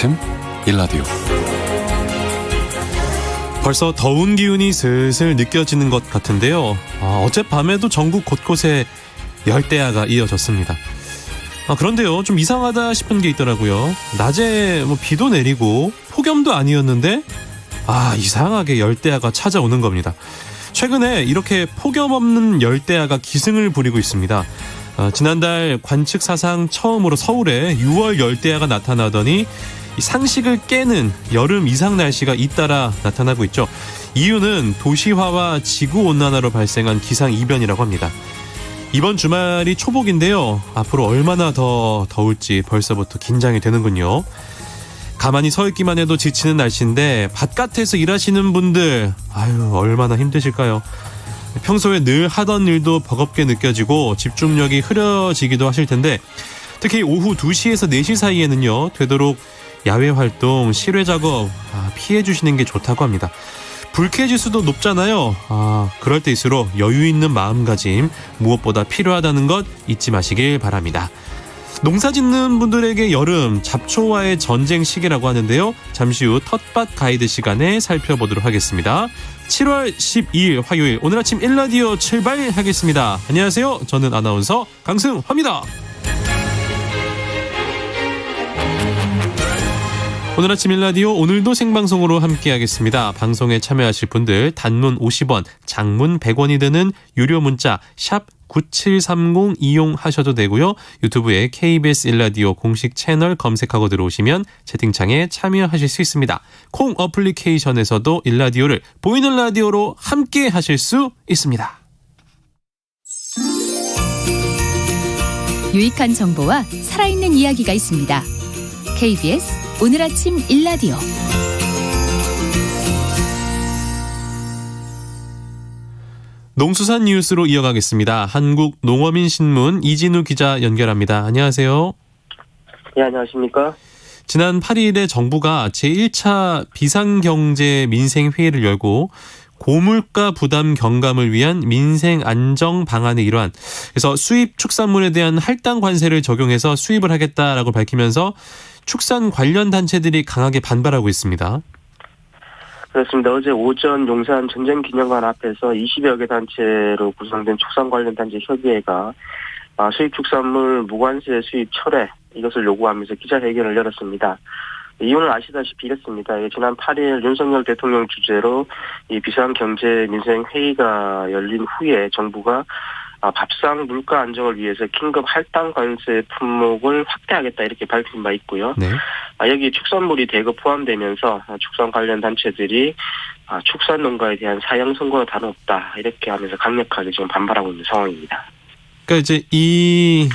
아침 일라디오. 벌써 더운 기운이 슬슬 느껴지는 것 같은데요. 어젯밤에도 전국 곳곳에 열대야가 이어졌습니다. 그런데요, 좀 이상하다 싶은 게 있더라고요. 낮에 비도 내리고 폭염도 아니었는데 이상하게 열대야가 찾아오는 겁니다. 최근에 이렇게 폭염 없는 열대야가 기승을 부리고 있습니다. 지난달 관측 사상 처음으로 서울에 6월 열대야가 나타나더니 상식을 깨는 여름 이상 날씨가 잇따라 나타나고 있죠. 이유는 도시화와 지구온난화로 발생한 기상이변이라고 합니다. 이번 주말이 초복인데요. 앞으로 얼마나 더 더울지 벌써부터 긴장이 되는군요. 가만히 서 있기만 해도 지치는 날씨인데 바깥에서 일하시는 분들 얼마나 힘드실까요? 평소에 늘 하던 일도 버겁게 느껴지고 집중력이 흐려지기도 하실 텐데 특히 오후 2시에서 4시 사이에는요, 되도록 야외 활동, 실외 작업 피해 주시는 게 좋다고 합니다. 불쾌지수도 높잖아요. 그럴 때일수록 여유 있는 마음가짐 무엇보다 필요하다는 것 잊지 마시길 바랍니다. 농사 짓는 분들에게 여름 잡초와의 전쟁 시기라고 하는데요. 잠시 후 텃밭 가이드 시간에 살펴보도록 하겠습니다. 7월 12일 화요일 오늘 아침 1라디오 출발하겠습니다. 안녕하세요. 저는 아나운서 강승화입니다. 오늘 아침 1라디오 오늘도 생방송으로 함께하겠습니다. 방송에 참여하실 분들 단문 50원, 장문 100원이 드는 유료 문자 샵 9730 이용하셔도 되고요. 유튜브에 KBS 1라디오 공식 채널 검색하고 들어오시면 채팅창에 참여하실 수 있습니다. 콩 어플리케이션에서도 1라디오를 보이는 라디오로 함께 하실 수 있습니다. 유익한 정보와 살아있는 이야기가 있습니다. KBS 오늘 아침 1라디오. 농수산 뉴스로 이어가겠습니다. 한국농어민신문 이진우 기자 연결합니다. 안녕하세요. 네, 안녕하십니까. 지난 8일에 정부가 제1차 비상경제 민생회의를 열고 고물가 부담 경감을 위한 민생 안정 방안의 일환, 그래서 수입 축산물에 대한 할당 관세를 적용해서 수입을 하겠다라고 밝히면서 축산 관련 단체들이 강하게 반발하고 있습니다. 그렇습니다. 어제 오전 용산 전쟁기념관 앞에서 20여 개 단체로 구성된 축산 관련 단체 협의회가 수입 축산물 무관세 수입 철회 이것을 요구하면서 기자회견을 열었습니다. 이유는 아시다시피 이랬습니다. 지난 8일 윤석열 대통령 주재로 이 비상경제민생회의가 열린 후에 정부가 밥상 물가 안정을 위해서 긴급 할당 관세 품목을 확대하겠다 이렇게 밝힌 바 있고요. 네. 여기 축산물이 대거 포함되면서 축산 관련 단체들이 축산 농가에 대한 사형 선고가 다름없다 이렇게 하면서 강력하게 지금 반발하고 있는 상황입니다. 그러니까 이제 이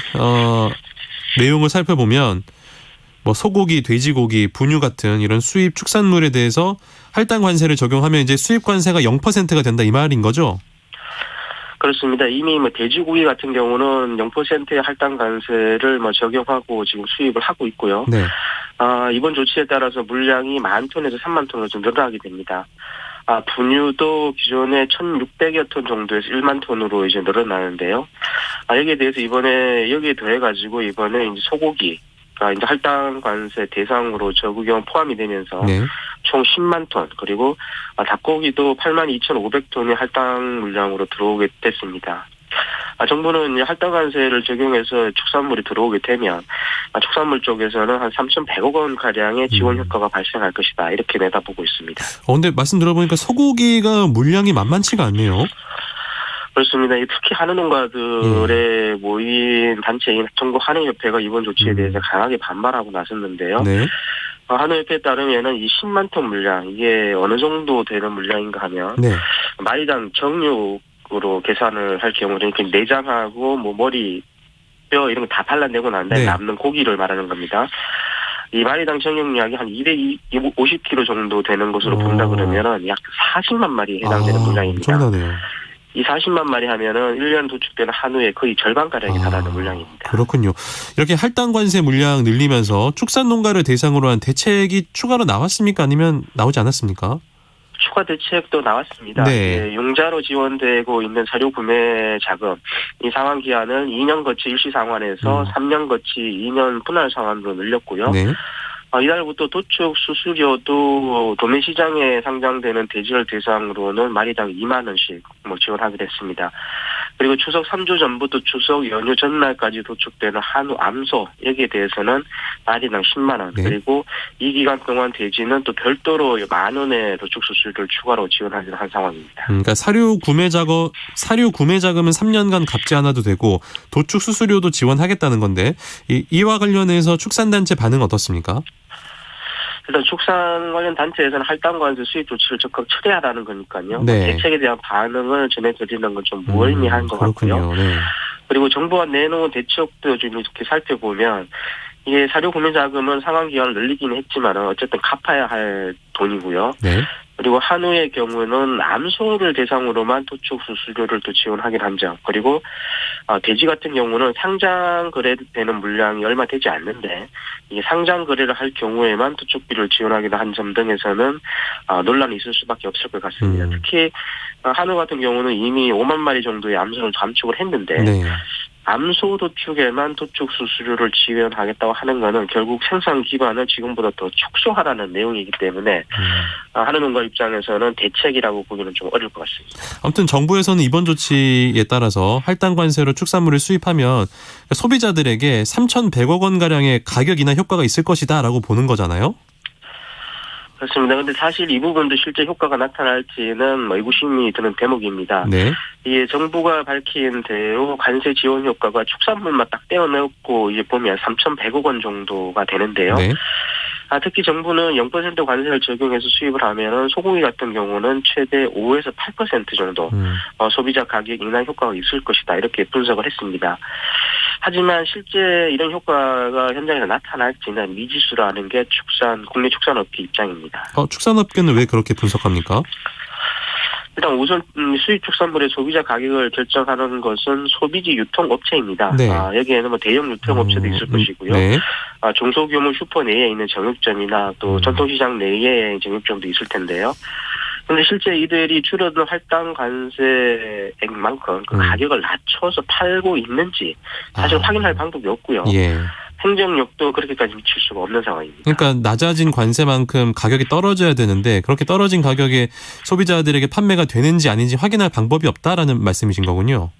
내용을 살펴보면 소고기, 돼지고기, 분유 같은 이런 수입 축산물에 대해서 할당 관세를 적용하면 이제 수입 관세가 0%가 된다 이 말인 거죠? 그렇습니다. 이미 돼지고기 같은 경우는 0%의 할당 관세를 적용하고 지금 수입을 하고 있고요. 네. 이번 조치에 따라서 물량이 10,000톤에서 30,000톤으로 좀 늘어나게 됩니다. 분유도 기존에 1,600여 톤 정도에서 1만 톤으로 이제 늘어나는데요. 여기에 대해서 여기에 더해가지고 이번에 이제 소고기 이제 할당 관세 대상으로 적용 포함이 되면서 네. 총 10만 톤 그리고 닭고기도 82,500톤의 할당 물량으로 들어오게 됐습니다. 정부는 할당 관세를 적용해서 축산물이 들어오게 되면 축산물 쪽에서는 한 3,100억 원 가량의 지원 효과가 발생할 것이다 이렇게 내다보고 있습니다. 근데 말씀 들어보니까 소고기가 물량이 만만치가 않네요. 그렇습니다. 특히 한우 농가들의 모인 단체인 전국 한우협회가 이번 조치에 대해서 강하게 반발하고 나섰는데요. 네. 한우협회에 따르면은 이 10만 톤 물량 이게 어느 정도 되는 물량인가 하면 네. 마리당 정육으로 계산을 할 경우는 내장하고 머리, 뼈 이런 거 다 발라내고 난 다음에 네. 남는 고기를 말하는 겁니다. 이 마리당 정육량이 한 250kg 정도 되는 것으로 본다 그러면은 약 40만 마리에 해당되는 물량입니다. 엄청나네요. 이 40만 마리 하면은 1년 도축되는 한우의 거의 절반가량이 달하는 물량입니다. 그렇군요. 이렇게 할당 관세 물량 늘리면서 축산 농가를 대상으로 한 대책이 추가로 나왔습니까? 아니면 나오지 않았습니까? 추가 대책도 나왔습니다. 네. 융자로 지원되고 있는 사료 구매 자금 이 상환 기한은 2년 거치 일시 상환에서 3년 거치 2년 분할 상환으로 늘렸고요. 네. 이달부터 도축 수수료도 도매 시장에 상장되는 대지를 대상으로는 마리당 2만 원씩 지원하게 됐습니다. 그리고 추석 3주 전부터 추석 연휴 전날까지 도축되는 한우 암소 여기에 대해서는 마리당 10만 원. 네. 그리고 이 기간 동안 대지는 또 별도로 만 원의 도축 수수료를 추가로 지원하기로 한 상황입니다. 그러니까 사료 구매 자금은 3년간 갚지 않아도 되고 도축 수수료도 지원하겠다는 건데 이와 관련해서 축산단체 반응 어떻습니까? 일단 축산 관련 단체에서는 할당관세 수입 조치를 적극 철회하라는 거니까요. 네. 대책에 대한 반응을 전해드리는 건 좀 무의미한 것 같고요. 네. 그리고 정부가 내놓은 대책도 좀 이렇게 살펴보면 이게 사료 구매 자금은 상환 기간을 늘리기는 했지만 어쨌든 갚아야 할 돈이고요. 네. 그리고 한우의 경우는 암소를 대상으로만 도축 수수료를 또 지원하긴 한 점. 그리고 돼지 같은 경우는 상장 거래되는 물량이 얼마 되지 않는데 이게 상장 거래를 할 경우에만 도축비를 지원하기로 한 점 등에서는 논란이 있을 수밖에 없을 것 같습니다. 특히 한우 같은 경우는 이미 5만 마리 정도의 암소를 감축을 했는데 네. 암소 도축에만 도축 수수료를 지원하겠다고 하는 것은 결국 생산 기반을 지금보다 더 축소하라는 내용이기 때문에 한우 농가 입장에서는 대책이라고 보기는 좀 어려울 것 같습니다. 아무튼 정부에서는 이번 조치에 따라서 할당 관세로 축산물을 수입하면 소비자들에게 3,100억 원가량의 가격 인하 효과가 있을 것이다라고 보는 거잖아요. 그렇습니다. 그런데 사실 이 부분도 실제 효과가 나타날지는 의구심이 드는 대목입니다. 네. 이 정부가 밝힌 대로 관세 지원 효과가 축산물만 딱 떼어내고 이제 보면 3,100억 원 정도가 되는데요. 네. 특히 정부는 0% 관세를 적용해서 수입을 하면은 소고기 같은 경우는 최대 5에서 8% 정도 소비자 가격 인하 효과가 있을 것이다 이렇게 분석을 했습니다. 하지만 실제 이런 효과가 현장에서 나타날지는 미지수라는 게 국내 축산업계 입장입니다. 축산업계는 왜 그렇게 분석합니까? 일단 우선 수입 축산물의 소비자 가격을 결정하는 것은 소비지 유통업체입니다. 네. 여기에는 대형 유통업체도 있을 것이고요. 네. 중소규모 슈퍼 내에 있는 정육점이나 또 전통시장 내에 정육점도 있을 텐데요. 그런데 실제 이들이 줄어든 할당 관세액만큼 그 가격을 낮춰서 팔고 있는지 사실 확인할 방법이 없고요. 예. 행정력도 그렇게까지 미칠 수가 없는 상황입니다. 그러니까 낮아진 관세만큼 가격이 떨어져야 되는데 그렇게 떨어진 가격에 소비자들에게 판매가 되는지 아닌지 확인할 방법이 없다라는 말씀이신 거군요.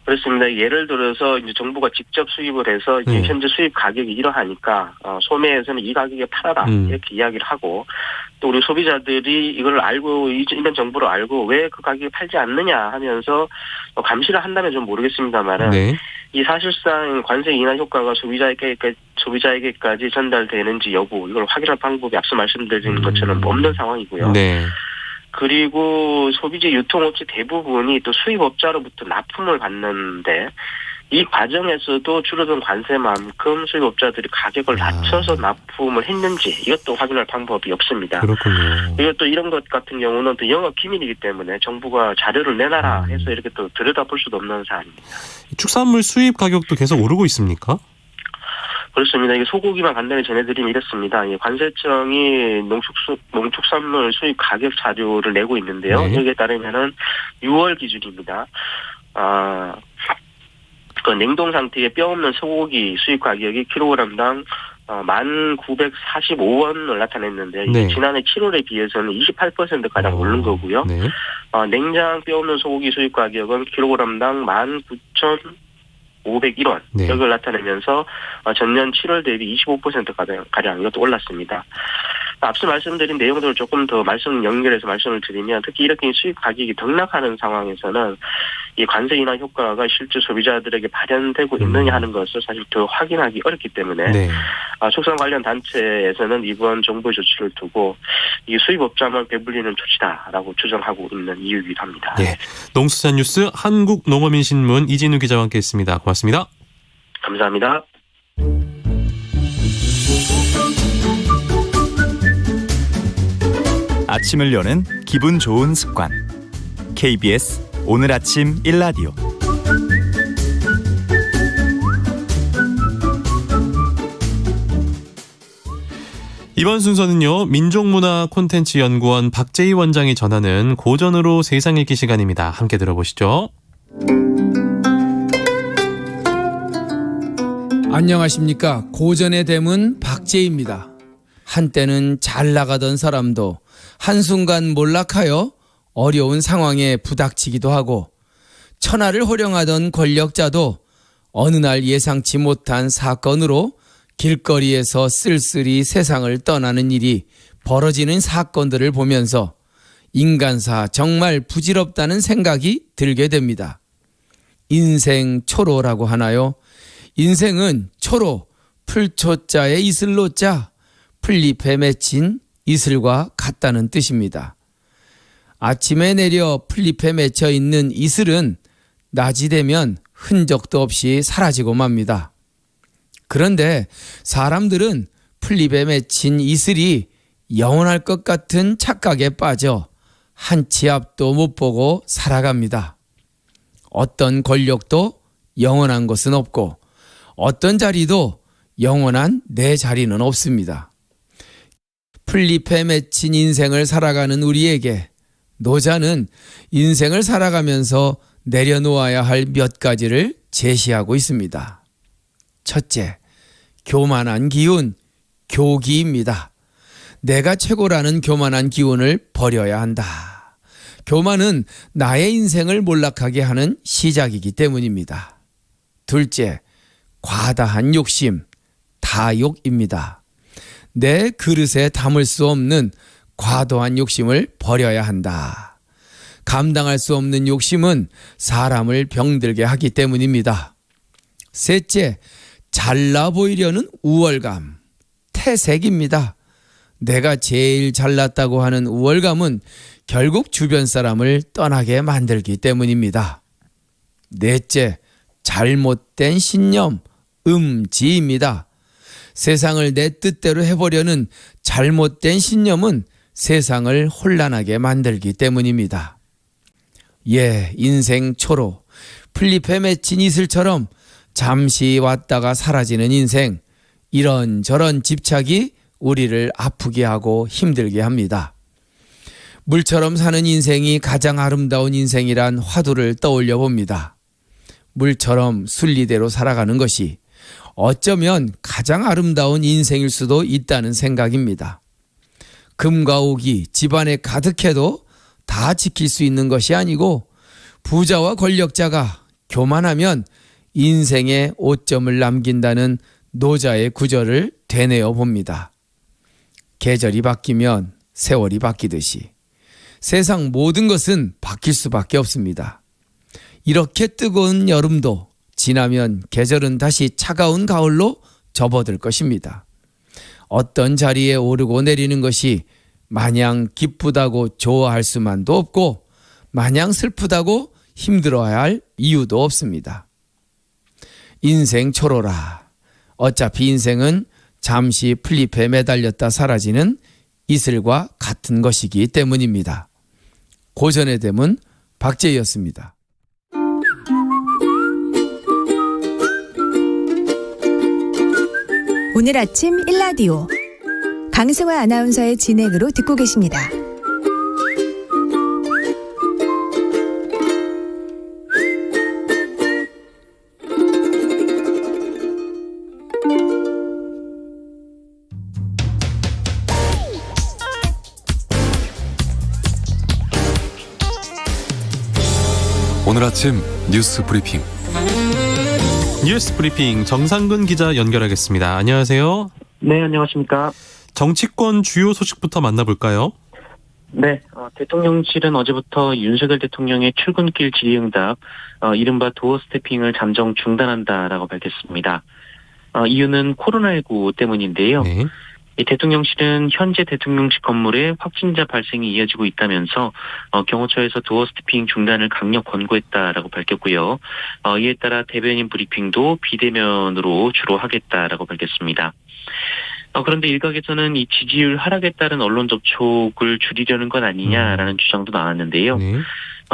그렇습니다. 예를 들어서 이제 정부가 직접 수입을 해서 이제 현재 수입 가격이 이러하니까 소매에서는 이 가격에 팔아라 이렇게 이야기를 하고 또 우리 소비자들이 이걸 알고 이런 정보를 알고 왜 그 가격에 팔지 않느냐 하면서 감시를 한다면 좀 모르겠습니다만은 네. 이 사실상 관세 인하 효과가 소비자에게까지 전달되는지 여부 이걸 확인할 방법이 앞서 말씀드린 것처럼 없는 상황이고요. 네. 그리고 소비재 유통업체 대부분이 또 수입업자로부터 납품을 받는데 이 과정에서도 줄어든 관세만큼 수입업자들이 가격을 낮춰서 납품을 했는지 이것도 확인할 방법이 없습니다. 그렇군요. 그리고 또 이런 것 같은 경우는 또 영업 기밀이기 때문에 정부가 자료를 내놔라 해서 이렇게 또 들여다볼 수도 없는 사안입니다. 축산물 수입 가격도 계속 오르고 있습니까? 그렇습니다. 이게 소고기만 간단히 전해드리면 이렇습니다. 관세청이 농축산물 수입 가격 자료를 내고 있는데요. 네. 여기에 따르면은 6월 기준입니다. 그 냉동 상태의 뼈 없는 소고기 수입 가격이 킬로그램당 1,945원을 나타냈는데 이게 네. 지난해 7월에 비해서는 28%가량 오른 거고요. 네. 냉장 뼈 없는 소고기 수입 가격은 킬로그램당 19,501원 네. 여기를 나타내면서 전년 7월 대비 25%가량 이것도 올랐습니다. 앞서 말씀드린 내용들을 조금 더 연결해서 말씀을 드리면 특히 이렇게 수입 가격이 등락하는 상황에서는 이 관세 인하 효과가 실제 소비자들에게 발현되고 있느냐 하는 것을 사실 더 확인하기 어렵기 때문에 네. 축산 관련 단체에서는 이번 정부의 조치를 두고 이 수입업자만 배불리는 조치다라고 주장하고 있는 이유이기도 합니다. 네. 농수산뉴스 한국농어민신문 이진우 기자와 함께했습니다. 고맙습니다. 감사합니다. 아침을 여는 기분 좋은 습관 KBS 오늘 아침 1라디오 이번 순서는요. 민족문화콘텐츠연구원 박재희 원장이 전하는 고전으로 세상 읽기 시간입니다. 함께 들어보시죠. 안녕하십니까. 고전의 대문 박재희입니다. 한때는 잘 나가던 사람도 한순간 몰락하여 어려운 상황에 부닥치기도 하고 천하를 호령하던 권력자도 어느 날 예상치 못한 사건으로 길거리에서 쓸쓸히 세상을 떠나는 일이 벌어지는 사건들을 보면서 인간사 정말 부질없다는 생각이 들게 됩니다. 인생 초로라고 하나요? 인생은 초로, 풀초자에 이슬로자, 풀잎에 맺힌 이슬과 같다는 뜻입니다. 아침에 내려 풀잎에 맺혀 있는 이슬은 낮이 되면 흔적도 없이 사라지고 맙니다. 그런데 사람들은 풀잎에 맺힌 이슬이 영원할 것 같은 착각에 빠져 한 치 앞도 못 보고 살아갑니다. 어떤 권력도 영원한 것은 없고 어떤 자리도 영원한 내 자리는 없습니다. 풀잎에 맺힌 인생을 살아가는 우리에게 노자는 인생을 살아가면서 내려놓아야 할 몇 가지를 제시하고 있습니다. 첫째, 교만한 기운, 교기입니다. 내가 최고라는 교만한 기운을 버려야 한다. 교만은 나의 인생을 몰락하게 하는 시작이기 때문입니다. 둘째, 과다한 욕심, 다욕입니다. 내 그릇에 담을 수 없는 과도한 욕심을 버려야 한다. 감당할 수 없는 욕심은 사람을 병들게 하기 때문입니다. 셋째, 잘나 보이려는 우월감, 태색입니다. 내가 제일 잘났다고 하는 우월감은 결국 주변 사람을 떠나게 만들기 때문입니다. 넷째, 잘못된 신념, 음지입니다. 세상을 내 뜻대로 해보려는 잘못된 신념은 세상을 혼란하게 만들기 때문입니다. 인생 초로, 풀잎에 맺힌 이슬처럼 잠시 왔다가 사라지는 인생, 이런저런 집착이 우리를 아프게 하고 힘들게 합니다. 물처럼 사는 인생이 가장 아름다운 인생이란 화두를 떠올려 봅니다. 물처럼 순리대로 살아가는 것이 어쩌면 가장 아름다운 인생일 수도 있다는 생각입니다. 금과 옥이 집안에 가득해도 다 지킬 수 있는 것이 아니고 부자와 권력자가 교만하면 인생에 오점을 남긴다는 노자의 구절을 되뇌어 봅니다. 계절이 바뀌면 세월이 바뀌듯이 세상 모든 것은 바뀔 수밖에 없습니다. 이렇게 뜨거운 여름도 지나면 계절은 다시 차가운 가을로 접어들 것입니다. 어떤 자리에 오르고 내리는 것이 마냥 기쁘다고 좋아할 수만도 없고 마냥 슬프다고 힘들어야 할 이유도 없습니다. 인생 초로라. 어차피 인생은 잠시 풀잎에 매달렸다 사라지는 이슬과 같은 것이기 때문입니다. 고전의 대문 박재희였습니다. 오늘 아침 일라디오 강승화 아나운서의 진행으로 듣고 계십니다. 오늘 아침 뉴스 브리핑. 뉴스 브리핑 정상근 기자 연결하겠습니다. 안녕하세요. 네, 안녕하십니까. 정치권 주요 소식부터 만나볼까요? 네, 대통령실은 어제부터 윤석열 대통령의 출근길 질의응답, 이른바 도어 스태핑을 잠정 중단한다라고 밝혔습니다. 이유는 코로나19 때문인데요. 네. 이 대통령실은 현재 대통령실 건물에 확진자 발생이 이어지고 있다면서 경호처에서 도어 스태핑 중단을 강력 권고했다라고 밝혔고요. 이에 따라 대변인 브리핑도 비대면으로 주로 하겠다라고 밝혔습니다. 그런데 일각에서는 이 지지율 하락에 따른 언론 접촉을 줄이려는 것 아니냐라는 주장도 나왔는데요. 네.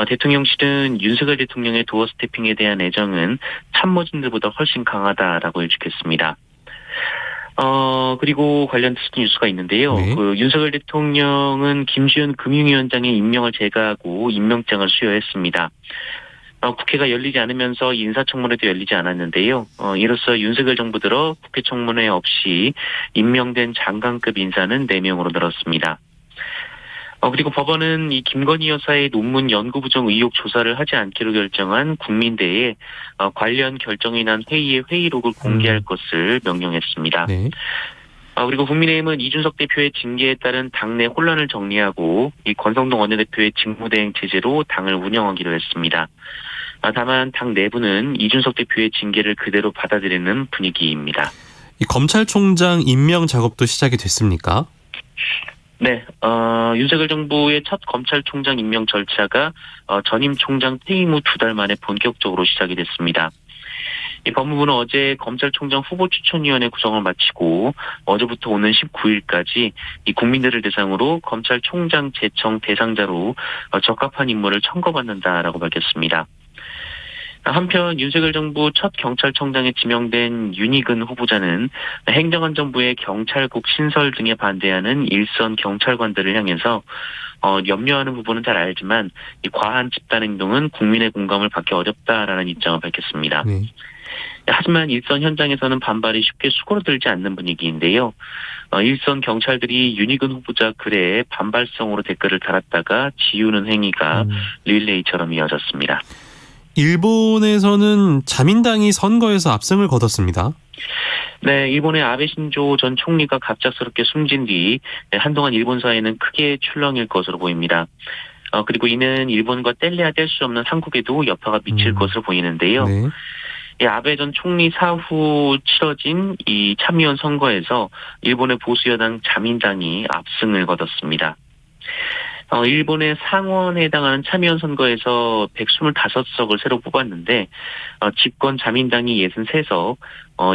대통령실은 윤석열 대통령의 도어 스태핑에 대한 애정은 참모진들보다 훨씬 강하다라고 일축했습니다. 그리고 관련 뉴스가 있는데요. 네. 윤석열 대통령은 김주현 금융위원장의 임명을 제거하고 임명장을 수여했습니다. 국회가 열리지 않으면서 인사청문회도 열리지 않았는데요. 이로써 윤석열 정부 들어 국회 청문회 없이 임명된 장관급 인사는 4명으로 늘었습니다. 그리고 법원은 이 김건희 여사의 논문 연구 부정 의혹 조사를 하지 않기로 결정한 국민대에 관련 결정이 난 회의의 회의록을 공개할 것을 명령했습니다. 네. 그리고 국민의힘은 이준석 대표의 징계에 따른 당내 혼란을 정리하고 이 권성동 원내대표의 직무대행 체제로 당을 운영하기로 했습니다. 다만 당 내부는 이준석 대표의 징계를 그대로 받아들이는 분위기입니다. 이 검찰총장 임명 작업도 시작이 됐습니까? 네, 윤석열 정부의 첫 검찰총장 임명 절차가 전임 총장 퇴임 후 2달 만에 본격적으로 시작이 됐습니다. 이 법무부는 어제 검찰총장 후보 추천위원회 구성을 마치고 어제부터 오는 19일까지 이 국민들을 대상으로 검찰총장 제청 대상자로 적합한 인물을 청구받는다라고 밝혔습니다. 한편 윤석열 정부 첫 경찰청장에 지명된 윤희근 후보자는 행정안전부의 경찰국 신설 등에 반대하는 일선 경찰관들을 향해서 염려하는 부분은 잘 알지만 이 과한 집단 행동은 국민의 공감을 받기 어렵다라는 입장을 밝혔습니다. 네. 하지만 일선 현장에서는 반발이 쉽게 수그러들지 않는 분위기인데요. 일선 경찰들이 윤희근 후보자 글에 반발성으로 댓글을 달았다가 지우는 행위가 릴레이처럼 이어졌습니다. 일본에서는 자민당이 선거에서 압승을 거뒀습니다. 네, 일본의 아베 신조 전 총리가 갑작스럽게 숨진 뒤 한동안 일본 사회는 크게 출렁일 것으로 보입니다. 그리고 이는 일본과 뗄래야 뗄 수 없는 한국에도 여파가 미칠 것으로 보이는데요. 네. 아베 전 총리 사후 치러진 이 참의원 선거에서 일본의 보수여당 자민당이 압승을 거뒀습니다. 일본의 상원에 해당하는 참의원 선거에서 125석을 새로 뽑았는데 집권 자민당이 63석,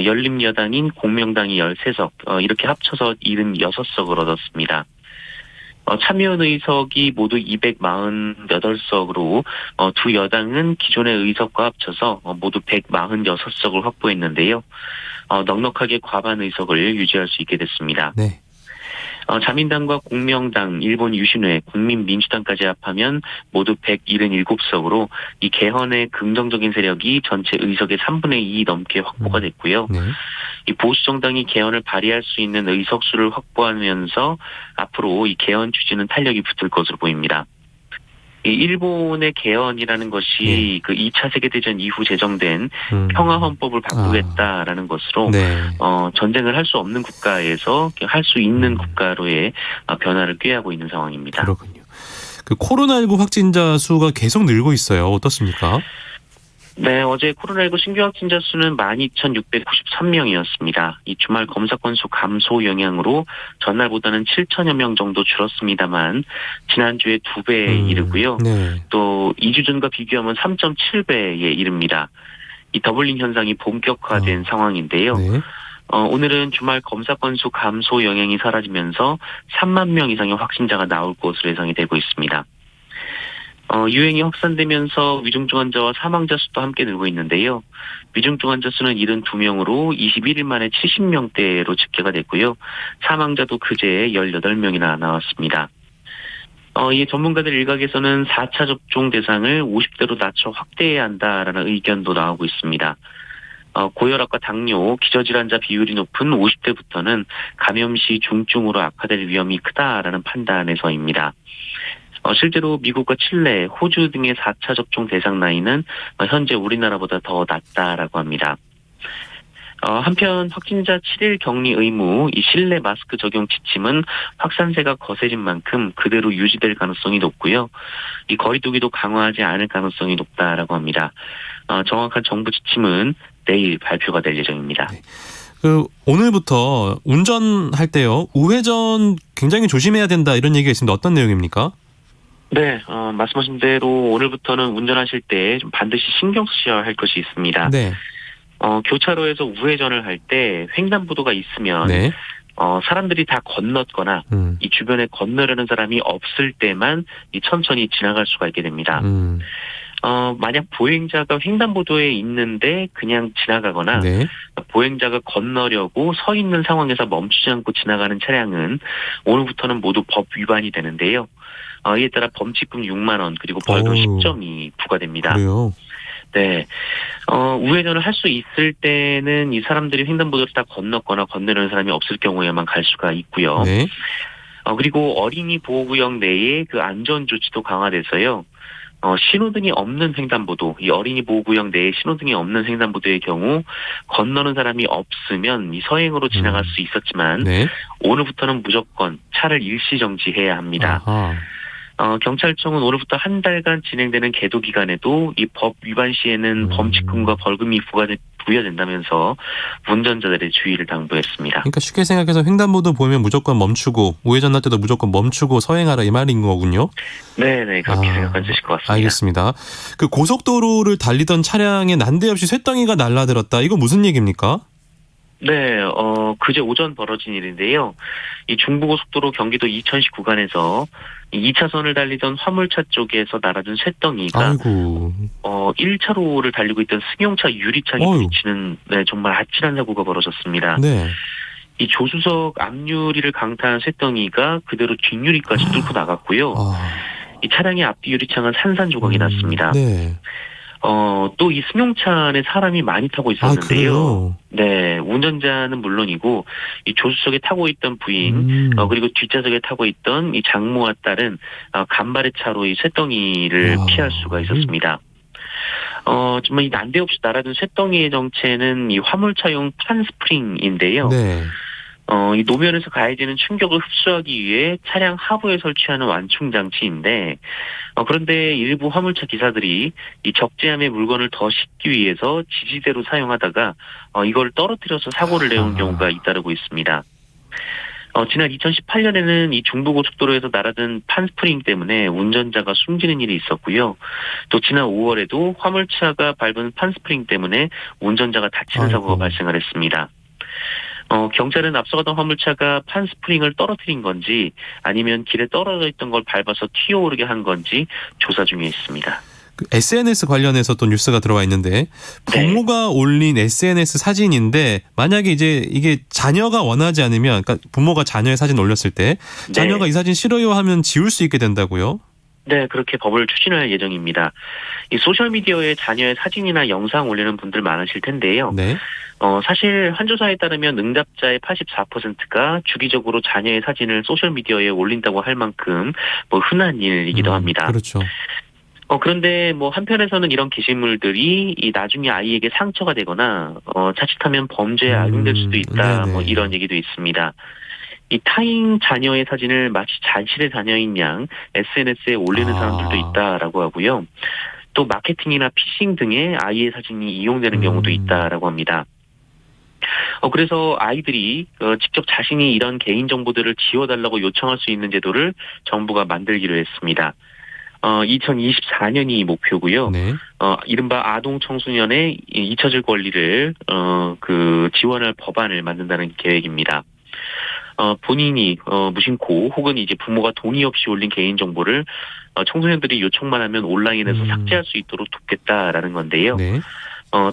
열린여당인 공명당이 13석, 이렇게 합쳐서 76석을 얻었습니다. 참여원 의석이 모두 248석으로 두 여당은 기존의 의석과 합쳐서 모두 146석을 확보했는데요. 넉넉하게 과반 의석을 유지할 수 있게 됐습니다. 네. 자민당과 공명당, 일본 유신회, 국민민주당까지 합하면 모두 177석으로 이 개헌의 긍정적인 세력이 전체 의석의 3분의 2 넘게 확보가 됐고요. 네. 이 보수정당이 개헌을 발의할 수 있는 의석수를 확보하면서 앞으로 이 개헌 추진은 탄력이 붙을 것으로 보입니다. 이 일본의 개헌이라는 것이 그 2차 세계대전 이후 제정된 평화헌법을 바꾸겠다라는 것으로 네. 전쟁을 할 수 없는 국가에서 할 수 있는 국가로의 변화를 꾀하고 있는 상황입니다. 그렇군요. 그 코로나19 확진자 수가 계속 늘고 있어요. 어떻습니까? 네, 어제 코로나19 신규 확진자 수는 12,693명이었습니다. 이 주말 검사 건수 감소 영향으로 전날보다는 7천여 명 정도 줄었습니다만 지난주에 2배에 이르고요. 네. 또 2주 전과 비교하면 3.7배에 이릅니다. 이 더블링 현상이 본격화된 상황인데요. 네. 오늘은 주말 검사 건수 감소 영향이 사라지면서 3만 명 이상의 확진자가 나올 것으로 예상이 되고 있습니다. 유행이 확산되면서 위중증 환자와 사망자 수도 함께 늘고 있는데요. 위중증 환자 수는 72명으로 21일 만에 70명대로 집계가 됐고요. 사망자도 그제 18명이나 나왔습니다. 이 전문가들 일각에서는 4차 접종 대상을 50대로 낮춰 확대해야 한다라는 의견도 나오고 있습니다. 고혈압과 당뇨, 기저질환자 비율이 높은 50대부터는 감염 시 중증으로 악화될 위험이 크다라는 판단에서입니다. 실제로 미국과 칠레, 호주 등의 4차 접종 대상 나이는 현재 우리나라보다 더 낮다라고 합니다. 한편 확진자 7일 격리 의무, 이 실내 마스크 적용 지침은 확산세가 거세진 만큼 그대로 유지될 가능성이 높고요. 이 거리두기도 강화하지 않을 가능성이 높다라고 합니다. 정확한 정부 지침은 내일 발표가 될 예정입니다. 네. 오늘부터 운전할 때요, 우회전 굉장히 조심해야 된다 이런 얘기가 있습니다. 어떤 내용입니까? 네, 말씀하신 대로 오늘부터는 운전하실 때 좀 반드시 신경 쓰셔야 할 것이 있습니다. 네. 교차로에서 우회전을 할 때 횡단보도가 있으면 네. 사람들이 다 건넜거나 이 주변에 건너려는 사람이 없을 때만 이 천천히 지나갈 수가 있게 됩니다. 만약 보행자가 횡단보도에 있는데 그냥 지나가거나 네. 보행자가 건너려고 서 있는 상황에서 멈추지 않고 지나가는 차량은 오늘부터는 모두 법 위반이 되는데요. 이에 따라 범칙금 6만 원 그리고 벌금 10점이 부과됩니다. 그래요? 네. 우회전을 할 수 있을 때는 이 사람들이 횡단보도를 다 건넜거나 건너려는 사람이 없을 경우에만 갈 수가 있고요. 네. 그리고 어린이 보호구역 내에 그 안전 조치도 강화돼서요. 신호등이 없는 횡단보도, 이 어린이 보호구역 내에 신호등이 없는 횡단보도의 경우 건너는 사람이 없으면 이 서행으로 지나갈 수 있었지만 네. 오늘부터는 무조건 차를 일시 정지해야 합니다. 아하. 경찰청은 오늘부터 한 달간 진행되는 계도 기간에도 이 법 위반 시에는 범칙금과 벌금이 부여된다면서 운전자들의 주의를 당부했습니다. 그러니까 쉽게 생각해서 횡단보도 보이면 무조건 멈추고 우회전할 때도 무조건 멈추고 서행하라 이 말인 거군요. 네네 그렇게 생각하실 것 같습니다. 알겠습니다. 그 고속도로를 달리던 차량에 난데없이 쇳덩이가 날라들었다. 이거 무슨 얘기입니까? 네, 그제 오전 벌어진 일인데요. 이 중부고속도로 경기도 이천시 구간에서 2차선을 달리던 화물차 쪽에서 날아든 쇳덩이가 아이고. 1차로를 달리고 있던 승용차 유리창에 부딪히는 정말 아찔한 사고가 벌어졌습니다. 네. 이 조수석 앞유리를 강타한 쇳덩이가 그대로 뒷유리까지 뚫고 나갔고요. 이 차량의 앞뒤 유리창은 산산조각이 났습니다. 네. 또 이 승용차 안에 사람이 많이 타고 있었는데요. 네, 운전자는 물론이고 이 조수석에 타고 있던 부인, 그리고 뒷좌석에 타고 있던 이 장모와 딸은 간발의 차로 이 쇳덩이를 피할 수가 있었습니다. 정말 이 난데없이 날아든 쇳덩이의 정체는 이 화물차용 판 스프링인데요. 네. 이 노면에서 가해지는 충격을 흡수하기 위해 차량 하부에 설치하는 완충 장치인데, 그런데 일부 화물차 기사들이 이 적재함의 물건을 더 싣기 위해서 지지대로 사용하다가 이걸 떨어뜨려서 사고를 내온 경우가 잇따르고 있습니다. 지난 2018년에는 이 중부고속도로에서 날아든 판스프링 때문에 운전자가 숨지는 일이 있었고요. 또 지난 5월에도 화물차가 밟은 판스프링 때문에 운전자가 다치는 사고가 발생을 했습니다. 경찰은 앞서가던 화물차가 판스프링을 떨어뜨린 건지 아니면 길에 떨어져 있던 걸 밟아서 튀어오르게 한 건지 조사 중에 있습니다. 그 SNS 관련해서 또 뉴스가 들어와 있는데 부모가 올린 SNS 사진인데 만약에 이제 이게 자녀가 원하지 않으면 그러니까 부모가 자녀의 사진 올렸을 때 자녀가 이 사진 싫어요 하면 지울 수 있게 된다고요? 네, 그렇게 법을 추진할 예정입니다. 이 소셜미디어에 자녀의 사진이나 영상 올리는 분들 많으실 텐데요. 네. 사실 한 조사에 따르면 응답자의 84%가 주기적으로 자녀의 사진을 소셜미디어에 올린다고 할 만큼 흔한 일이기도 합니다. 그렇죠. 그런데 한편에서는 이런 게시물들이 이 나중에 아이에게 상처가 되거나 자칫하면 범죄에 악용될 수도 있다. 이런 얘기도 있습니다. 이 타인 자녀의 사진을 마치 자신의 자녀인 양 SNS에 올리는 사람들도 있다라고 하고요. 또 마케팅이나 피싱 등의 아이의 사진이 이용되는 경우도 있다라고 합니다. 그래서 아이들이 직접 자신이 이런 개인 정보들을 지워달라고 요청할 수 있는 제도를 정부가 만들기로 했습니다. 2024년이 목표고요. 네. 이른바 아동 청소년의 잊혀질 권리를 지원할 법안을 만든다는 계획입니다. 본인이 무심코 혹은 이제 부모가 동의 없이 올린 개인 정보를 청소년들이 요청만 하면 온라인에서 삭제할 수 있도록 돕겠다라는 건데요. 네.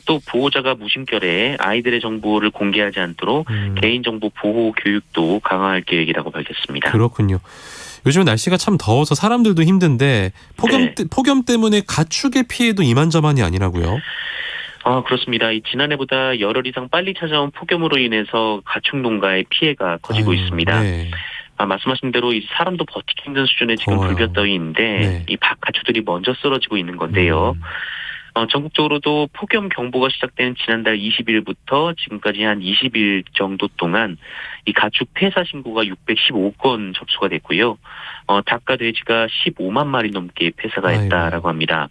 또 보호자가 무심결에 아이들의 정보를 공개하지 않도록 개인정보 보호 교육도 강화할 계획이라고 밝혔습니다. 그렇군요. 요즘 날씨가 참 더워서 사람들도 힘든데 폭염 때문에 가축의 피해도 이만저만이 아니라고요? 그렇습니다. 지난해보다 열흘 이상 빨리 찾아온 폭염으로 인해서 가축 농가의 피해가 커지고 있습니다. 네. 말씀하신 대로 사람도 버티기 힘든 수준의 지금 불볕더위인데 이 가축들이 먼저 쓰러지고 있는 건데요. 전국적으로도 폭염 경보가 시작된 지난달 20일부터 지금까지 한 20일 정도 동안 이 가축 폐사 신고가 615건 접수가 됐고요. 닭과 돼지가 15만 마리 넘게 폐사가 했다라고 합니다.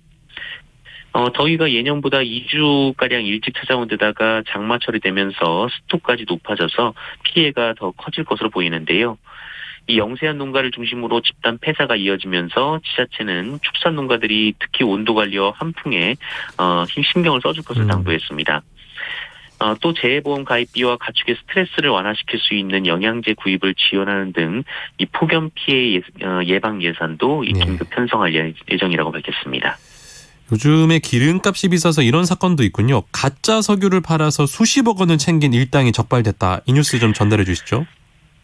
더위가 예년보다 2주가량 일찍 찾아온 데다가 장마철이 되면서 습도까지 높아져서 피해가 더 커질 것으로 보이는데요. 이 영세한 농가를 중심으로 집단 폐사가 이어지면서 지자체는 축산 농가들이 특히 온도 관리와 환풍에 신경을 써줄 것을 당부했습니다. 또 재해보험 가입비와 가축의 스트레스를 완화시킬 수 있는 영양제 구입을 지원하는 등 이 폭염 피해 예방 예산도 긴급 편성할 예정이라고 밝혔습니다. 요즘에 기름값이 비싸서 이런 사건도 있군요. 가짜 석유를 팔아서 수십억 원을 챙긴 일당이 적발됐다. 이 뉴스 좀 전달해 주시죠.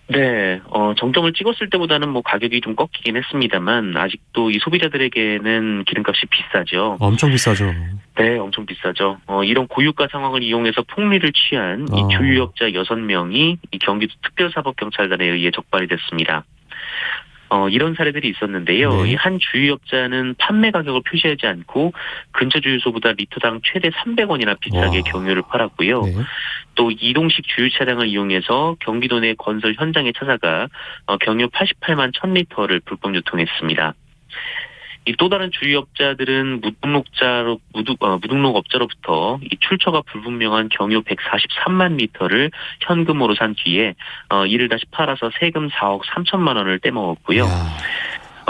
네, 정점을 찍었을 때보다는 뭐 가격이 좀 꺾이긴 했습니다만 아직도 이 소비자들에게는 기름값이 비싸죠. 엄청 비싸죠. 네, 엄청 비싸죠. 이런 고유가 상황을 이용해서 폭리를 취한 이 주유업자 6명이 이 경기도 특별사법경찰관에 의해 적발이 됐습니다. 이런 사례들이 있었는데요. 네. 이 한 주유업자는 판매 가격을 표시하지 않고 근처 주유소보다 리터당 최대 300원이나 비싸게 경유를 팔았고요. 네. 또 이동식 주유 차량을 이용해서 경기도 내 건설 현장에 찾아가 경유 88만 1000리터를 불법 유통했습니다. 이 또 다른 주유업자들은 무등록업자로부터 이 출처가 불분명한 경유 143만 리터를 현금으로 산 뒤에 이를 다시 팔아서 세금 4억 3천만 원을 떼먹었고요.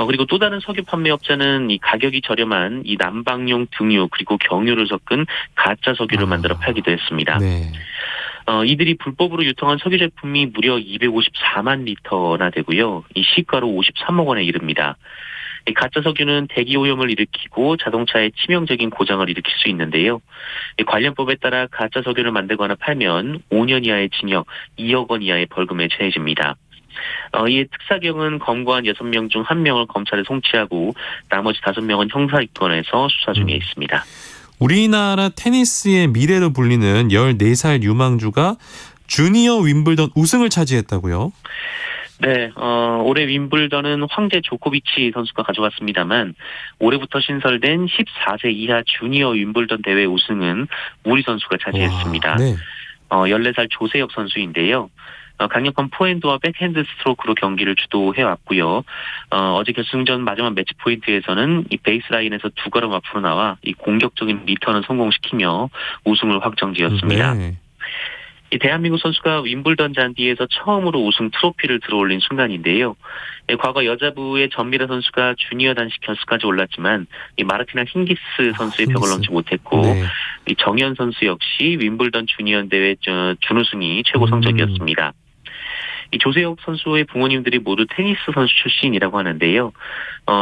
그리고 또 다른 석유 판매업자는 이 가격이 저렴한 이 난방용 등유 그리고 경유를 섞은 가짜 석유를 만들어 팔기도 했습니다. 네. 이들이 불법으로 유통한 석유 제품이 무려 254만 리터나 되고요. 이 시가로 53억 원에 이릅니다. 이 가짜 석유는 대기 오염을 일으키고 자동차에 치명적인 고장을 일으킬 수 있는데요. 이 관련법에 따라 가짜 석유를 만들거나 팔면 5년 이하의 징역, 2억 원 이하의 벌금에 처해집니다. 이에 특사경은 검거한 6명 중 1명을 검찰에 송치하고 나머지 5명은 형사 입건해서 수사 중에 있습니다. 우리나라 테니스의 미래로 불리는 14살 유망주가 주니어 윈블던 우승을 차지했다고요? 네, 올해 윈블던은 황제 조코비치 선수가 가져갔습니다만 올해부터 신설된 14세 이하 주니어 윈블던 대회 우승은 우리 선수가 차지했습니다. 네. 14살 조세혁 선수인데요. 강력한 포핸드와 백핸드 스트로크로 경기를 주도해왔고요. 어제 결승전 마지막 매치 포인트에서는 이 베이스라인에서 2걸음 앞으로 나와 이 공격적인 리턴을 성공시키며 우승을 확정지었습니다. 네. 이 대한민국 선수가 윈블던 잔디에서 처음으로 우승 트로피를 들어올린 순간인데요. 과거 여자부의 전미라 선수가 주니어 단식 결승까지 올랐지만 이 마르티나 힌기스 선수의 벽을 넘지 못했고 네. 이 정현 선수 역시 윈블던 주니어 대회 준우승이 최고 성적이었습니다. 이 조세혁 선수의 부모님들이 모두 테니스 선수 출신이라고 하는데요.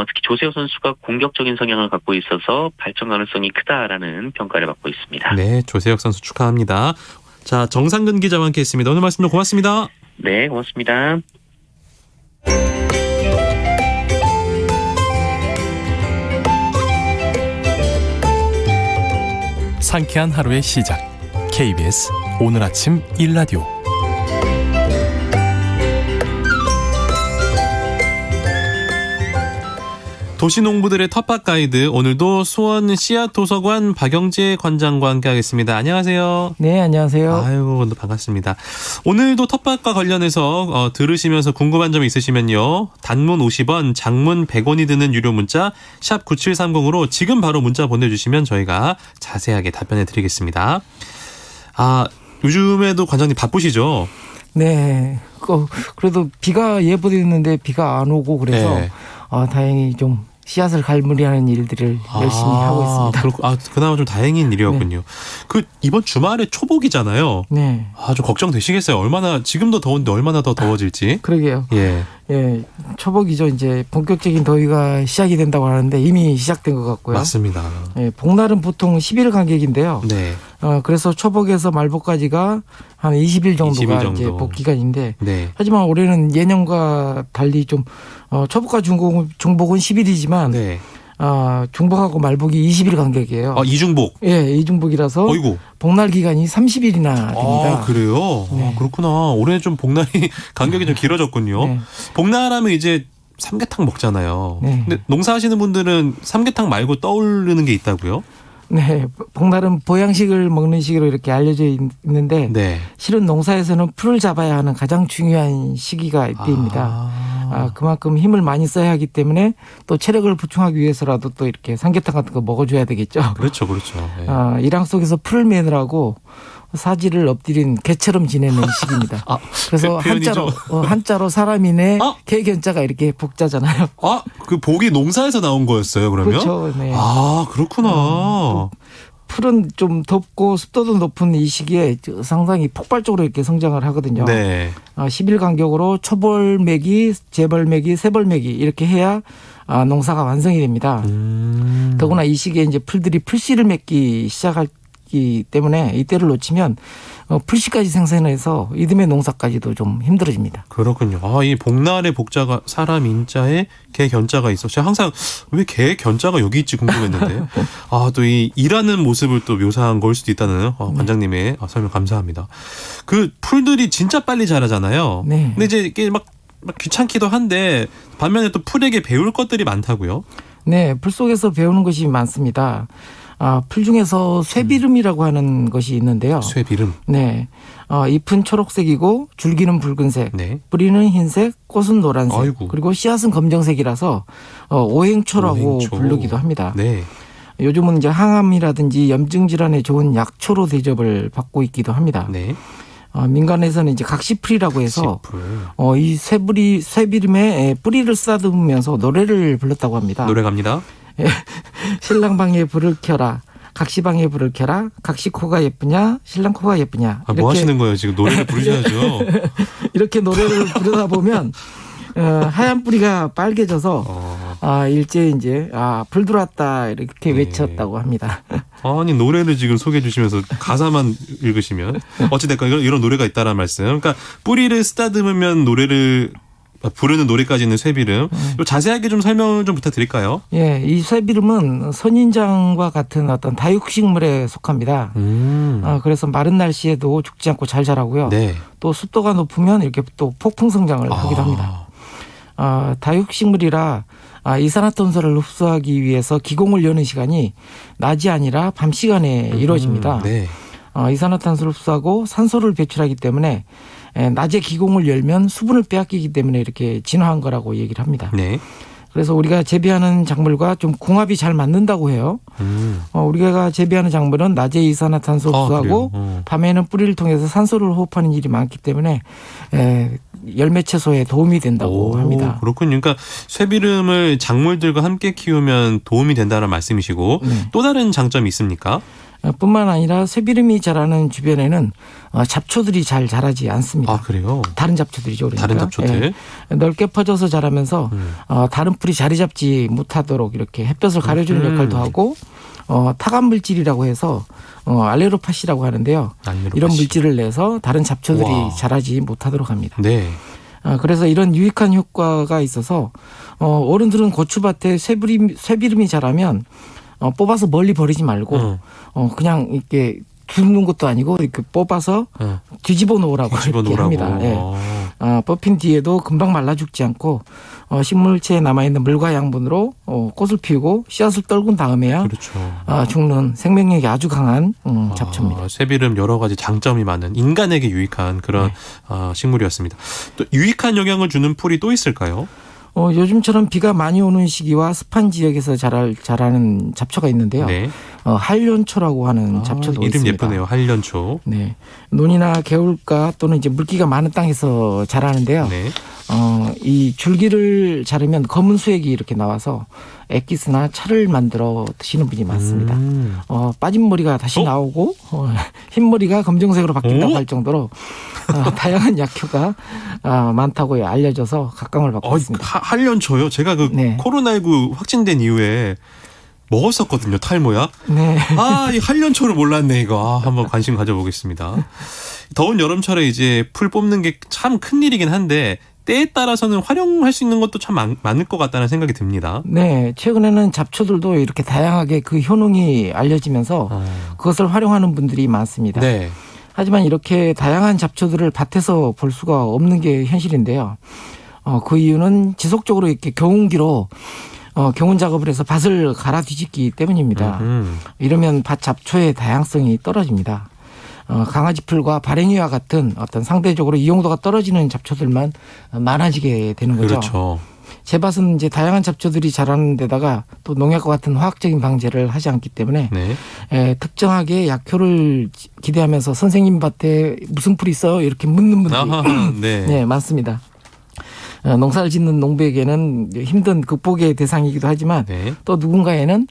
특히 조세혁 선수가 공격적인 성향을 갖고 있어서 발전 가능성이 크다라는 평가를 받고 있습니다. 네, 조세혁 선수 축하합니다. 자, 정상근 기자와 함께했습니다. 오늘 말씀도 고맙습니다. 네, 고맙습니다. 상쾌한 하루의 시작. KBS 오늘 아침 1라디오. 도시농부들의 텃밭 가이드, 오늘도 수원 씨앗도서관 박영재 관장과 함께하겠습니다. 안녕하세요. 네, 안녕하세요. 아유, 반갑습니다. 오늘도 텃밭과 관련해서 들으시면서 궁금한 점 있으시면요. 단문 50원, 장문 100원이 드는 유료 문자 샵 9730으로 지금 바로 문자 보내주시면 저희가 자세하게 답변해 드리겠습니다. 요즘에도 관장님 바쁘시죠? 네. 그래도 비가 예보되었는데 비가 안 오고 그래서 네. 다행히 좀 씨앗을 갈무리하는 일들을 열심히 하고 있습니다. 그나마 좀 다행인 일이었군요. 네. 이번 주말에 초복이잖아요. 네. 좀 걱정되시겠어요. 지금도 더운데 얼마나 더 더워질지. 그러게요. 예. 예, 초복이죠. 이제 본격적인 더위가 시작이 된다고 하는데 이미 시작된 것 같고요. 맞습니다. 예, 복날은 보통 10일 간격인데요. 네. 그래서 초복에서 말복까지가 한 20일 정도가 20일 정도. 이제 복 기간인데, 네. 하지만 올해는 예년과 달리 좀 초복과 중복은 10일이지만 네. 중복하고 말복이 20일 간격이에요. 이중복. 예, 이중복이라서 어이구. 복날 기간이 30일이나 됩니다. 그래요? 네. 그렇구나. 올해 좀 복날이 간격이 좀 길어졌군요. 네. 복날하면 이제 삼계탕 먹잖아요. 네. 근데 농사하시는 분들은 삼계탕 말고 떠오르는 게 있다고요? 네, 복날은 보양식을 먹는 식으로 이렇게 알려져 있는데 네. 실은 농사에서는 풀을 잡아야 하는 가장 중요한 시기가 이때입니다. 그만큼 힘을 많이 써야 하기 때문에 또 체력을 보충하기 위해서라도 또 이렇게 삼계탕 같은 거 먹어줘야 되겠죠. 그렇죠. 네. 일양 속에서 풀을 매느라고 사지를 엎드린 개처럼 지내는 시기입니다. 그래서 한자로 사람이네 개견자가 이렇게 복자잖아요. 그 복이 농사에서 나온 거였어요, 그러면? 그렇죠. 네. 그렇구나. 풀은 좀 덥고 습도도 높은 이 시기에 상당히 폭발적으로 이렇게 성장을 하거든요. 네. 10일 간격으로 초벌매기, 재벌매기, 새벌매기 이렇게 해야 농사가 완성이 됩니다. 더구나 이 시기에 이제 풀들이 풀씨를 맺기 시작하기 때문에 이때를 놓치면 풀씨까지 생산해서 이듬해 농사까지도 좀 힘들어집니다. 그렇군요. 이 복날의 복자가 사람 인자에 개 견자가 있어. 제가 항상 왜 개 견자가 여기 있지 궁금했는데 또 이 일하는 모습을 또 묘사한 걸 수도 있다는 관장님의 설명 감사합니다. 그 풀들이 진짜 빨리 자라잖아요. 네. 근데 이제 이게 막 귀찮기도 한데 반면에 또 풀에게 배울 것들이 많다고요? 네, 풀 속에서 배우는 것이 많습니다. 풀 중에서 쇠비름이라고 하는 것이 있는데요. 쇠비름. 네. 잎은 초록색이고 줄기는 붉은색, 네. 뿌리는 흰색, 꽃은 노란색, 아이고. 그리고 씨앗은 검정색이라서 오행초라고 오행초. 부르기도 합니다. 네. 요즘은 이제 항암이라든지 염증 질환에 좋은 약초로 대접을 받고 있기도 합니다. 네. 민간에서는 이제 각시풀이라고 해서 각시풀. 이 쇠비름에 뿌리를 쓰다듬으면서 노래를 불렀다고 합니다. 노래 갑니다. 신랑방에 불을 켜라. 각시방에 불을 켜라. 각시 코가 예쁘냐? 신랑 코가 예쁘냐? 뭐 하시는 거예요? 지금 노래를 부르셔야죠. 이렇게 노래를 부르다 보면 하얀 뿌리가 빨개져서 일제 이제 불 들어왔다 이렇게 외쳤다고 합니다. 아니 노래를 지금 소개해 주시면서 가사만 읽으시면 어찌됐건 이런 노래가 있다라는 말씀. 그러니까 뿌리를 쓰다듬으면 노래를 부르는 노래까지는 쇠비름. 자세하게 좀 설명을 좀 부탁드릴까요? 예, 이 쇠비름은 선인장과 같은 어떤 다육식물에 속합니다. 그래서 마른 날씨에도 죽지 않고 잘 자라고요. 네. 또 습도가 높으면 이렇게 또 폭풍 성장을 하기도 합니다. 다육식물이라 이산화탄소를 흡수하기 위해서 기공을 여는 시간이 낮이 아니라 밤 시간에 이루어집니다. 네. 이산화탄소를 흡수하고 산소를 배출하기 때문에 낮에 기공을 열면 수분을 빼앗기기 때문에 이렇게 진화한 거라고 얘기를 합니다. 네. 그래서 우리가 재배하는 작물과 좀 궁합이 잘 맞는다고 해요. 우리가 재배하는 작물은 낮에 이산화탄소 흡수하고 밤에는 뿌리를 통해서 산소를 호흡하는 일이 많기 때문에 열매 채소에 도움이 된다고 합니다. 그렇군요. 그러니까 쇠비름을 작물들과 함께 키우면 도움이 된다는 말씀이시고 또 다른 장점이 있습니까? 뿐만 아니라 쇠비름이 자라는 주변에는 잡초들이 잘 자라지 않습니다. 그래요? 다른 잡초들이죠. 그러니까. 다른 잡초들. 넓게 퍼져서 자라면서 다른 풀이 자리 잡지 못하도록 이렇게 햇볕을 가려주는 역할도 하고 타감 물질이라고 해서 알레로파시라고 하는데요. 이런 물질을 내서 다른 잡초들이 자라지 못하도록 합니다. 네. 그래서 이런 유익한 효과가 있어서 어른들은 고추밭에 쇠비름이 자라면 뽑아서 멀리 버리지 말고 그냥 이렇게 줍는 것도 아니고 이렇게 뽑아서 뒤집어 놓으라고 이렇게 합니다. 예. 뽑힌 뒤에도 금방 말라 죽지 않고 식물체에 남아있는 물과 양분으로 꽃을 피우고 씨앗을 떨군 다음에야 죽는 생명력이 아주 강한 잡초입니다. 쇠비름 여러 가지 장점이 많은 인간에게 유익한 그런 식물이었습니다. 또 유익한 영향을 주는 풀이 또 있을까요? 요즘처럼 비가 많이 오는 시기와 습한 지역에서 자라는 잡초가 있는데요. 네. 한련초라고 하는 잡초도 이름 있습니다. 예쁘네요. 한련초. 네. 논이나 개울가 또는 이제 물기가 많은 땅에서 자라는데요. 네. 이 줄기를 자르면 검은 수액이 이렇게 나와서 액기스나 차를 만들어 드시는 분이 많습니다. 빠진 머리가 다시 나오고 흰 머리가 검정색으로 바뀐다고 할 정도로 다양한 약효가 많다고 알려져서 각광을 받고 있습니다. 한련초요? 제가 코로나19 확진된 이후에 먹었었거든요. 탈모약. 네. 이 한련초를 몰랐네 이거. 한번 관심 가져보겠습니다. 더운 여름철에 이제 풀 뽑는 게 참 큰일이긴 한데 때에 따라서는 활용할 수 있는 것도 참 많을 것 같다는 생각이 듭니다. 네. 최근에는 잡초들도 이렇게 다양하게 그 효능이 알려지면서 그것을 활용하는 분들이 많습니다. 네. 하지만 이렇게 다양한 잡초들을 밭에서 볼 수가 없는 게 현실인데요. 그 이유는 지속적으로 이렇게 경운기로 경운 작업을 해서 밭을 갈아 뒤집기 때문입니다. 이러면 밭 잡초의 다양성이 떨어집니다. 강아지 풀과 발행이와 같은 어떤 상대적으로 이용도가 떨어지는 잡초들만 많아지게 되는 거죠. 그렇죠. 제 밭은 이제 다양한 잡초들이 자라는 데다가 또 농약과 같은 화학적인 방제를 하지 않기 때문에 특정하게 약효를 기대하면서 선생님 밭에 무슨 풀이 있어요? 이렇게 묻는 분들이 네. 많습니다. 농사를 짓는 농부에게는 힘든 극복의 대상이기도 하지만 네. 또 누군가에는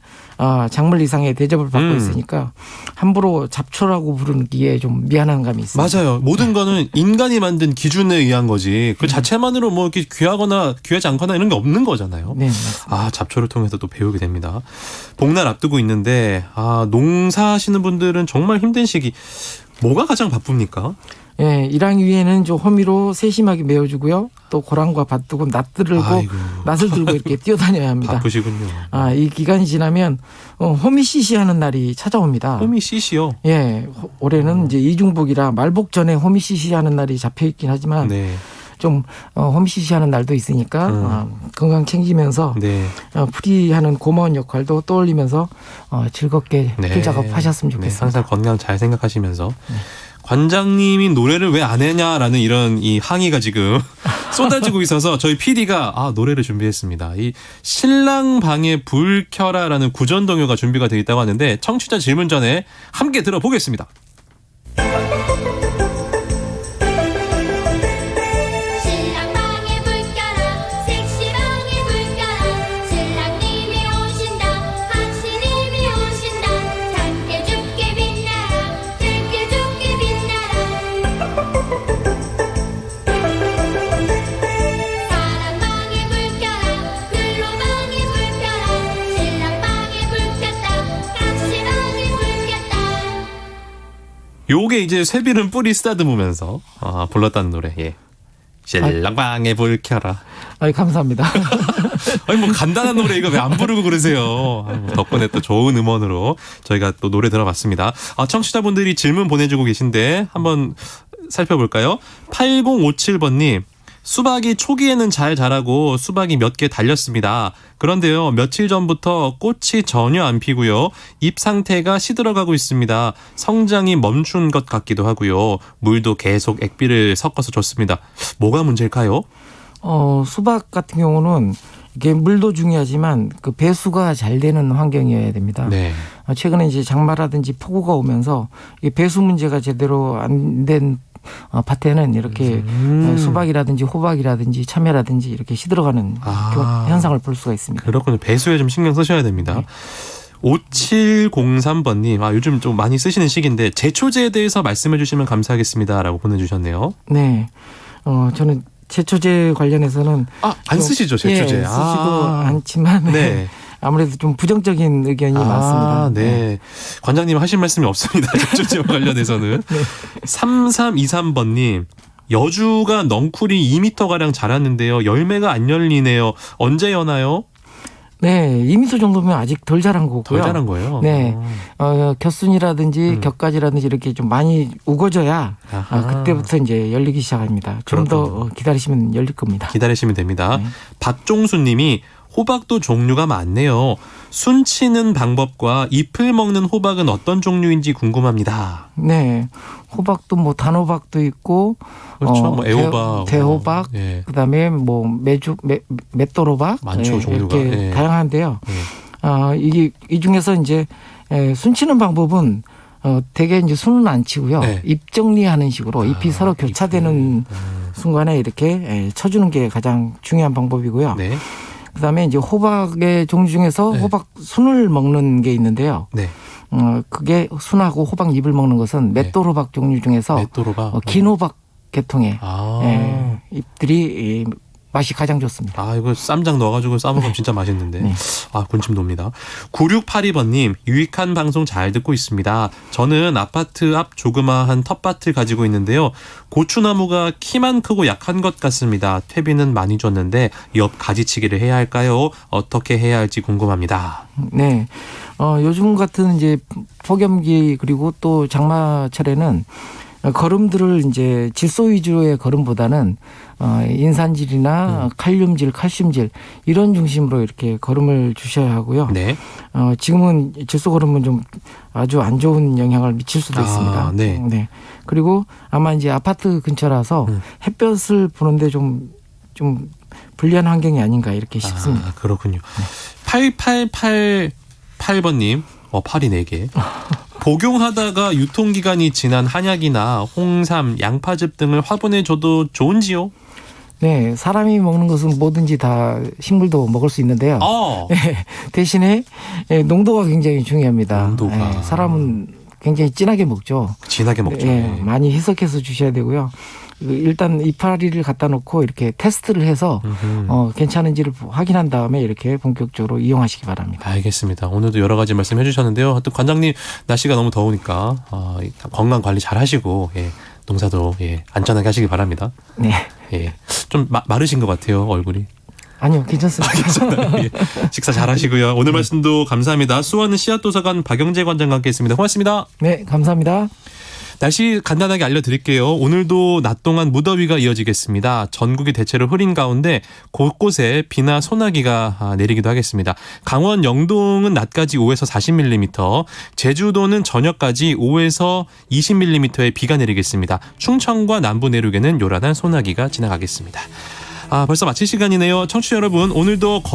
작물 이상의 대접을 받고 있으니까 함부로 잡초라고 부르기에 좀 미안한 감이 있습니다. 맞아요. 모든 거는 인간이 만든 기준에 의한 거지. 그 자체만으로 뭐 이렇게 귀하거나 귀하지 않거나 이런 게 없는 거잖아요. 네, 맞습니다. 잡초를 통해서 또 배우게 됩니다. 복날 앞두고 있는데 농사하시는 분들은 정말 힘든 시기. 뭐가 가장 바쁩니까? 예, 일하기 위해는 좀 호미로 세심하게 메워주고요. 또 고랑과 밭두고 낫을 들고 이렇게 뛰어다녀야 합니다. 바쁘시군요. 이 기간이 지나면 호미 씨시하는 날이 찾아옵니다. 호미 씨시요? 예, 올해는 이제 이중복이라 말복 전에 호미 씨시하는 날이 잡혀 있긴 하지만 네. 좀 호미 씨시하는 날도 있으니까 건강 챙기면서 네. 풀이하는 고마운 역할도 떠올리면서 즐겁게 풀 작업하셨으면 좋겠습니다. 항상 건강 잘 생각하시면서. 관장님이 노래를 왜 안 했냐라는 이런 이 항의가 지금 쏟아지고 있어서 저희 PD가 노래를 준비했습니다. 이 신랑 방에 불 켜라라는 구전 동요가 준비가 되어 있다고 하는데 청취자 질문 전에 함께 들어보겠습니다. 요게 이제 쇠비름 뿌리 쓰다듬으면서 불렀다는 노래. 예. 신랑방에 불 켜라. 감사합니다. 아니 뭐 간단한 노래 이거 왜 안 부르고 그러세요? 덕분에 또 좋은 음원으로 저희가 또 노래 들어봤습니다. 청취자분들이 질문 보내주고 계신데 한번 살펴볼까요? 8057번님. 수박이 초기에는 잘 자라고 수박이 몇 개 달렸습니다. 그런데요, 며칠 전부터 꽃이 전혀 안 피고요. 잎 상태가 시들어가고 있습니다. 성장이 멈춘 것 같기도 하고요. 물도 계속 액비를 섞어서 줬습니다. 뭐가 문제일까요? 수박 같은 경우는 이게 물도 중요하지만 그 배수가 잘 되는 환경이어야 됩니다. 네. 최근에 이제 장마라든지 폭우가 오면서 이 배수 문제가 제대로 안 된 밭에는 이렇게 수박이라든지 호박이라든지 참외라든지 이렇게 시들어가는 현상을 볼 수가 있습니다. 그렇군요. 배수에 좀 신경 쓰셔야 됩니다. 네. 5703번님, 요즘 좀 많이 쓰시는 시기인데 제초제에 대해서 말씀해 주시면 감사하겠습니다라고 보내주셨네요. 네, 저는 제초제 관련해서는 안 쓰시죠 제초제? 쓰지도 않지만 네. 아무래도 좀 부정적인 의견이 많습니다. 네. 관장님 하실 말씀이 없습니다. 제초제와 관련해서는. 네. 3323번님. 여주가 넝쿨이 2m가량 자랐는데요. 열매가 안 열리네요. 언제 여나요? 네, 2m 정도면 아직 덜 자란 거고요. 덜 자란 거예요? 네. 겹순이라든지 겹가지라든지 이렇게 좀 많이 우거져야 그때부터 이제 열리기 시작합니다. 좀 더 기다리시면 열릴 겁니다. 기다리시면 됩니다. 네. 박종수 님이 호박도 종류가 많네요. 순치는 방법과 잎을 먹는 호박은 어떤 종류인지 궁금합니다. 네. 호박도 뭐 단호박도 있고 그렇죠. 뭐 애호박, 대호박, 예. 그다음에 뭐 맷도로박 많죠, 종류가. 이렇게 예. 다양한데요. 이게 이 중에서 이제 순치는 방법은 대개 이제 순은 안 치고요. 네. 잎 정리하는 식으로 잎이 서로 교차되는 순간에 이렇게 쳐주는 게 가장 중요한 방법이고요. 네. 그다음에 이제 호박의 종류 중에서 네. 호박 순을 먹는 게 있는데요. 네. 그게 순하고 호박 잎을 먹는 것은 맷도로박 종류 중에서 맷도로박. 긴 호박 계통의 잎들이 맛이 가장 좋습니다. 이거 쌈장 넣어가지고 싸먹으면 진짜 맛있는데. 네. 군침 돕니다. 9682번님, 유익한 방송 잘 듣고 있습니다. 저는 아파트 앞 조그마한 텃밭을 가지고 있는데요. 고추나무가 키만 크고 약한 것 같습니다. 퇴비는 많이 줬는데 옆 가지치기를 해야 할까요? 어떻게 해야 할지 궁금합니다. 네. 요즘 같은 이제 폭염기 그리고 또 장마철에는 거름들을 이제 질소 위주의 거름보다는 인산질이나 칼륨질, 칼슘질 이런 중심으로 이렇게 거름을 주셔야 하고요. 네. 지금은 질소 거름은 좀 아주 안 좋은 영향을 미칠 수도 있습니다. 네. 네. 그리고 아마 이제 아파트 근처라서 햇볕을 보는데 좀 불리한 환경이 아닌가 이렇게 싶습니다. 그렇군요. 8888번님, 팔이 4개. 복용하다가 유통기간이 지난 한약이나 홍삼, 양파즙 등을 화분에 줘도 좋은지요? 네, 사람이 먹는 것은 뭐든지 다 식물도 먹을 수 있는데요. 네, 대신에 농도가 굉장히 중요합니다. 농도가. 네, 사람은 굉장히 진하게 먹죠. 진하게 먹죠. 네, 많이 희석해서 주셔야 되고요. 일단 이파리를 갖다 놓고 이렇게 테스트를 해서 괜찮은지를 확인한 다음에 이렇게 본격적으로 이용하시기 바랍니다. 알겠습니다. 오늘도 여러 가지 말씀해 주셨는데요. 또 관장님 날씨가 너무 더우니까 건강 관리 잘 하시고 농사도 안전하게 하시기 바랍니다. 네. 좀 마르신 것 같아요, 얼굴이. 아니요, 괜찮습니다. 괜찮아요. 식사 잘 하시고요. 오늘 말씀도 감사합니다. 수원 씨앗도서관 박영재 관장과 함께했습니다. 고맙습니다. 네, 감사합니다. 날씨 간단하게 알려드릴게요. 오늘도 낮 동안 무더위가 이어지겠습니다. 전국이 대체로 흐린 가운데 곳곳에 비나 소나기가 내리기도 하겠습니다. 강원 영동은 낮까지 5에서 40mm, 제주도는 저녁까지 5에서 20mm의 비가 내리겠습니다. 충청과 남부 내륙에는 요란한 소나기가 지나가겠습니다. 벌써 마칠 시간이네요. 청취자 여러분, 오늘도